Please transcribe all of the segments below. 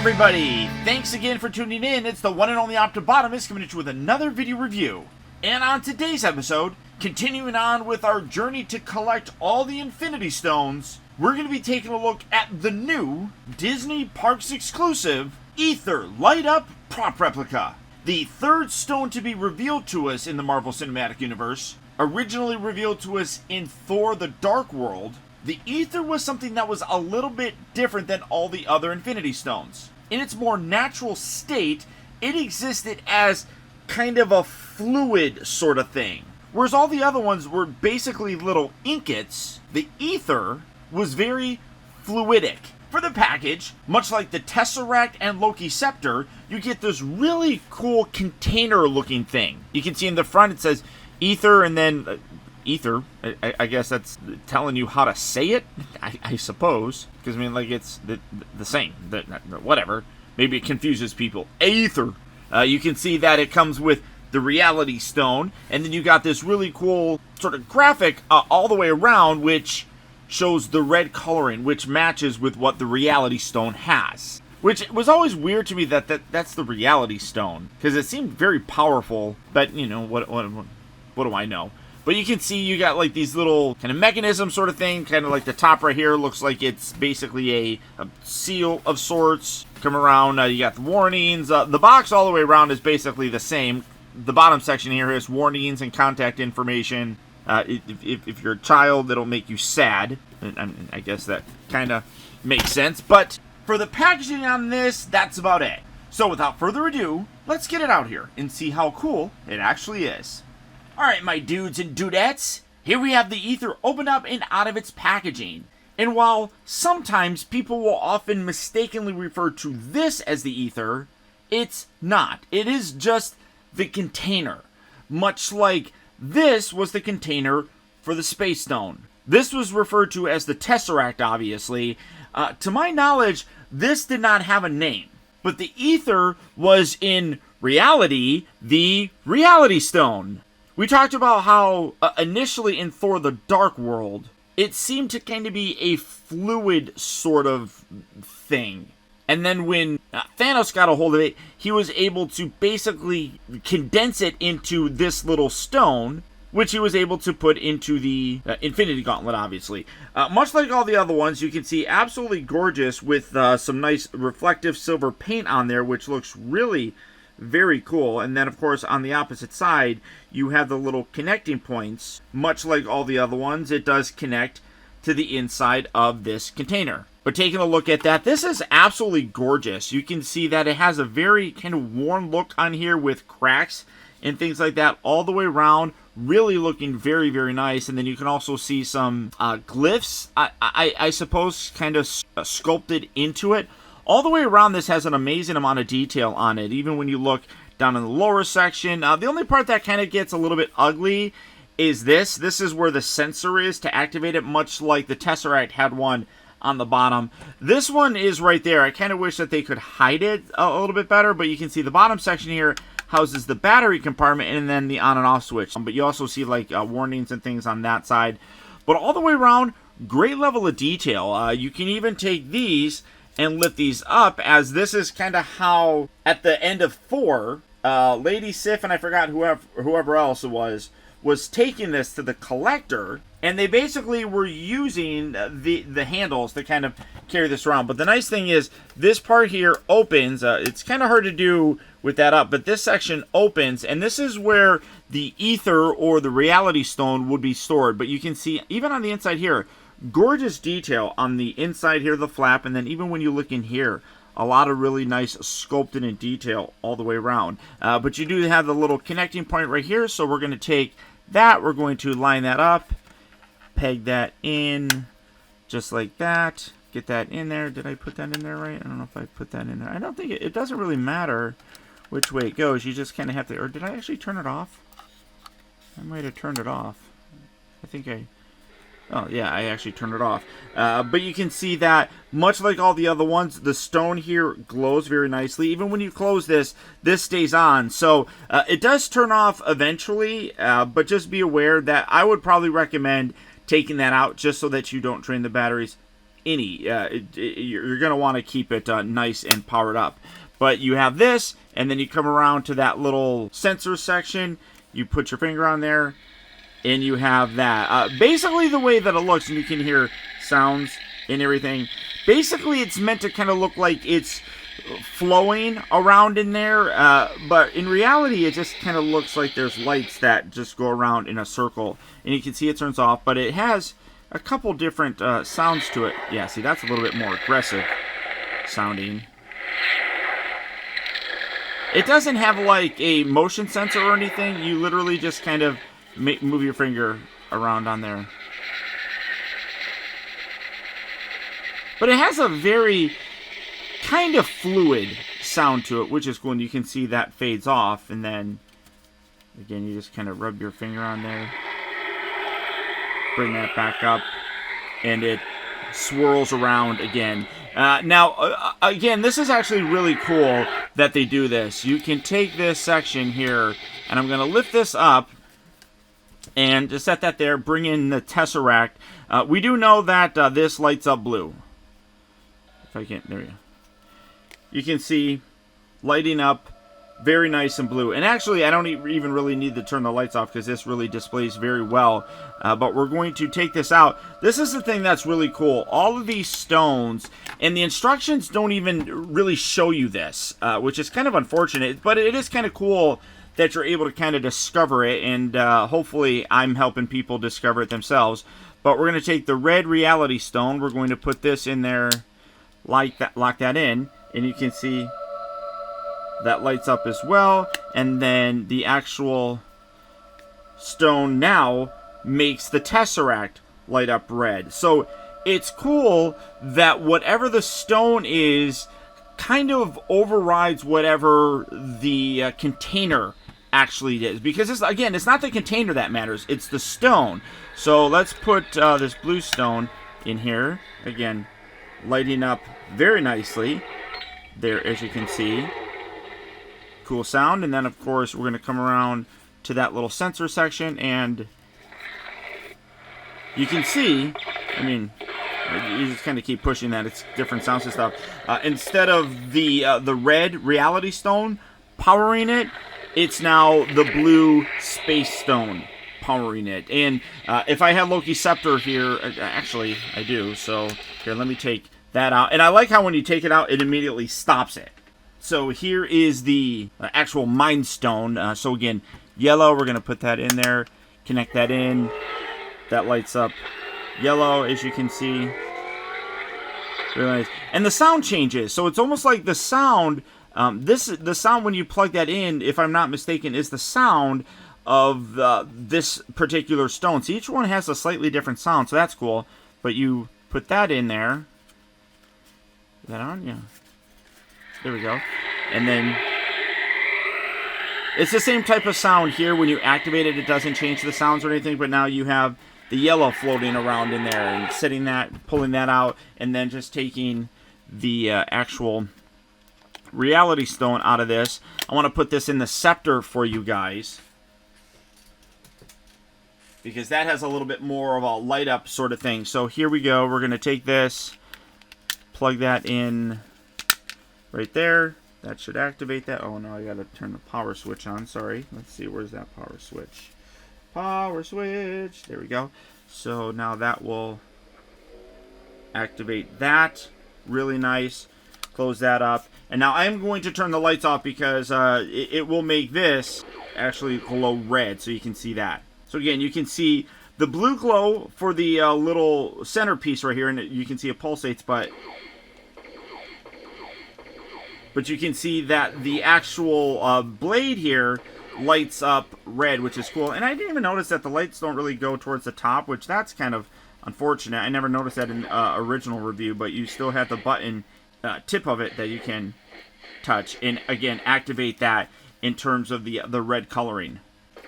everybody! Thanks again for tuning in. It's the one and only Optibotimus coming at you with another video review. And on today's episode, continuing on with our journey to collect all the Infinity Stones, we're going to be taking a look at the new Disney Parks exclusive Aether Light Up Prop Replica. The third stone to be revealed to us in the Marvel Cinematic Universe, originally revealed to us in Thor: The Dark World. The Aether was something that was a little bit different than all the other Infinity Stones. In its more natural state, it existed as kind of a fluid sort of thing. Whereas all the other ones were basically little ingots, the Aether was very fluidic. For the package, much like the Tesseract and Loki Scepter, you get this really cool container looking thing. You can see in the front it says Aether and then Aether. I guess that's telling you how to say it, I suppose. Because, I mean, like, it's the same. Whatever. Maybe it confuses people. Aether. You can see that it comes with the Reality Stone. And then you got this really cool sort of graphic all the way around, which shows the red coloring, which matches with what the Reality Stone has. Which was always weird to me that's the Reality Stone. Because it seemed very powerful. But, you know, what do I know? But you can see you got like these little kind of mechanism sort of thing, kind of like the top right here looks like it's basically a seal of sorts. Come around, you got the warnings. The box all the way around is basically the same. The bottom section here has warnings and contact information. If you're a child, it'll make you sad. And I guess that kind of makes sense. But for the packaging on this, that's about it. So without further ado, let's get it out here and see how cool it actually is. Alright, my dudes and dudettes, here we have the Aether opened up and out of its packaging. And while sometimes people will often mistakenly refer to this as the Aether, it's not. It is just the container. Much like this was the container for the Space Stone. This was referred to as the Tesseract, obviously. To my knowledge, this did not have a name. But the Aether was, in reality, the Reality Stone. We talked about how initially in Thor: The Dark World, it seemed to kind of be a fluid sort of thing. And then when Thanos got a hold of it, he was able to basically condense it into this little stone, which he was able to put into the Infinity Gauntlet, obviously. Much like all the other ones, you can see absolutely gorgeous with some nice reflective silver paint on there, which looks really very cool. And then, of course, on the opposite side, you have the little connecting points. Much like all the other ones, it does connect to the inside of this container. But taking a look at that, this is absolutely gorgeous. You can see that it has a very kind of worn look on here with cracks and things like that all the way around. Really looking very, very nice. And then you can also see some glyphs, I suppose, kind of sculpted into it. All the way around, this has an amazing amount of detail on it, even when you look down in the lower section. The only part that kind of gets a little bit ugly is this. This is where the sensor is to activate it, much like the Tesseract had one on the bottom. This one is right there. I kind of wish that they could hide it a little bit better, but you can see the bottom section here houses the battery compartment and then the on and off switch. But you also see like warnings and things on that side. But all the way around, great level of detail. You can even take these and lift these up, as this is kind of how, at the end of Thor, Lady Sif and I forgot whoever else it was taking this to the Collector, and they basically were using the handles to kind of carry this around. But the nice thing is, this part here opens. It's kind of hard to do with that up, but this section opens, and this is where the Aether or the Reality Stone would be stored. But you can see, even on the inside here, gorgeous detail on the inside here, the flap, and then even when you look in here, a lot of really nice sculpted in detail all the way around. But you do have the little connecting point right here, so we're going to take that, we're going to line that up, peg that in, just like that, get that in there. Did I put that in there right? I don't know if I put that in there. I don't think it doesn't really matter which way it goes. You just kind of have to, or did I actually turn it off? I might have turned it off. Oh, yeah, I actually turned it off. But you can see that, much like all the other ones, the stone here glows very nicely. Even when you close this, this stays on. So it does turn off eventually, but just be aware that I would probably recommend taking that out just so that you don't drain the batteries any. You're going to want to keep it nice and powered up. But you have this, and then you come around to that little sensor section. You put your finger on there, and you have that. Basically, the way that it looks, and you can hear sounds and everything. Basically, it's meant to kind of look like it's flowing around in there, but in reality, it just kind of looks like there's lights that just go around in a circle. And you can see it turns off, but it has a couple different sounds to it. Yeah, see, that's a little bit more aggressive sounding. It doesn't have like a motion sensor or anything. You literally just kind of move your finger around on there. But it has a very kind of fluid sound to it, which is cool. And you can see that fades off. And then, again, you just kind of rub your finger on there. Bring that back up. And it swirls around again. Now, again, this is actually really cool that they do this. You can take this section here, and I'm going to lift this up and just set that there, bring in the Tesseract. We do know that this lights up blue. If I can't, there we go. You can see lighting up very nice and blue. And actually, I don't even really need to turn the lights off because this really displays very well. But we're going to take this out. This is the thing that's really cool. All of these stones, and the instructions don't even really show you this, which is kind of unfortunate. But it is kind of cool that you're able to kind of discover it. And hopefully, I'm helping people discover it themselves. But we're going to take the red reality stone. We're going to put this in there like that, lock that in. And you can see that lights up as well, and then the actual stone now makes the Tesseract light up red. So it's cool that whatever the stone is kind of overrides whatever the container actually is. Because, it's not the container that matters, it's the stone. So let's put this blue stone in here. Again, lighting up very nicely there, as you can see. Cool sound. And then, of course, we're going to come around to that little sensor section, and you can see, I mean, you just kind of keep pushing that. It's different sounds and stuff. Instead of the red reality stone powering it, it's now the blue space stone powering it. And if I had Loki's Scepter here, actually, I do. So here, let me take that out. And I like how when you take it out, it immediately stops it. So here is the actual Mind Stone. So again, yellow, we're going to put that in there, connect that in. That lights up yellow, as you can see. Really nice. And the sound changes. So it's almost like the sound, the sound when you plug that in, if I'm not mistaken, is the sound of this particular stone. So each one has a slightly different sound, so that's cool. But you put that in there. Is that on? Yeah. There we go. And then it's the same type of sound here. When you activate it, it doesn't change the sounds or anything, but now you have the yellow floating around in there and setting that, pulling that out, and then just taking the actual reality stone out of this. I want to put this in the scepter for you guys, because that has a little bit more of a light up sort of thing. So here we go. We're going to take this, plug that in right there. That should activate that. Oh no, I gotta turn the power switch on. Sorry. Let's see, where's that power switch? Power switch. There we go. So now that will activate that. Really nice. Close that up. And now I'm going to turn the lights off because it will make this actually glow red, so you can see that. So again, you can see the blue glow for the little centerpiece right here, and you can see it pulsates, but you can see that the actual blade here lights up red, which is cool. And I didn't even notice that the lights don't really go towards the top, which that's kind of unfortunate. I never noticed that in original review, but you still have the button tip of it that you can touch and, again, activate that in terms of the red coloring.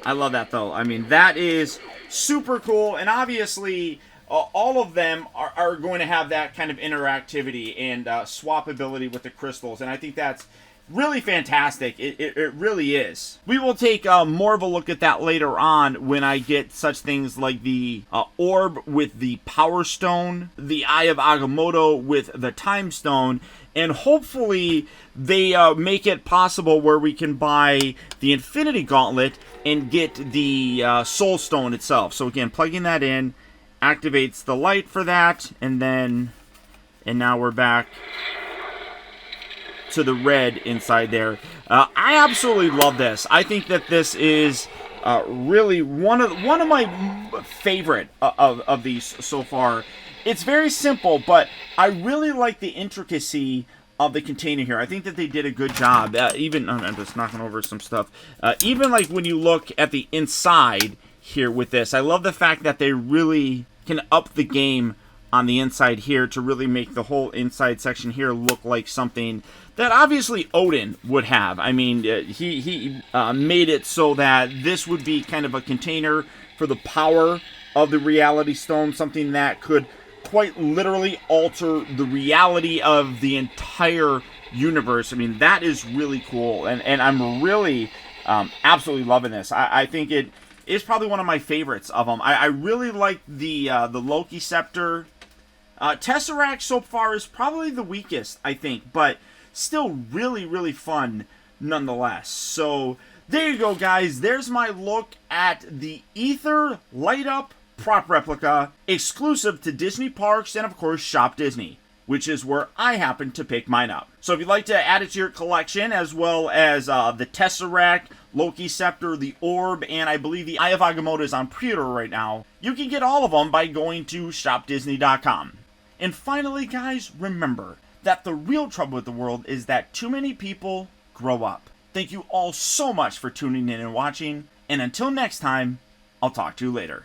I love that, though. I mean, that is super cool, and obviously all of them are going to have that kind of interactivity and swappability with the crystals, and I think that's really fantastic. It really is. We will take more of a look at that later on when I get such things like the orb with the Power Stone, the Eye of Agamotto with the Time Stone, and hopefully they make it possible where we can buy the Infinity Gauntlet and get the Soul Stone itself. So again, plugging that in activates the light for that, and now we're back to the red inside there. I absolutely love this. I think that this is really one of my favorite of these so far. It's very simple, but I really like the intricacy of the container here. I think that they did a good job. I'm just knocking over some stuff. Even like when you look at the inside here with this, I love the fact that they really can up the game on the inside here to really make the whole inside section here look like something that obviously Odin would have. I mean, he made it so that this would be kind of a container for the power of the Reality Stone, something that could quite literally alter the reality of the entire universe. I mean, that is really cool, and I'm really absolutely loving this. I think it is probably one of my favorites of them. I really like the Loki Scepter. Tesseract so far is probably the weakest, I think, but still really, really fun nonetheless. So there you go, guys. There's my look at the Aether Light Up Prop Replica, exclusive to Disney Parks and, of course, Shop Disney, which is where I happen to pick mine up. So if you'd like to add it to your collection, as well as the Tesseract, Loki Scepter, the Orb, and I believe the Eye of Agamotto is on pre-order right now, you can get all of them by going to shopdisney.com. And finally, guys, remember that the real trouble with the world is that too many people grow up. Thank you all so much for tuning in and watching, and until next time, I'll talk to you later.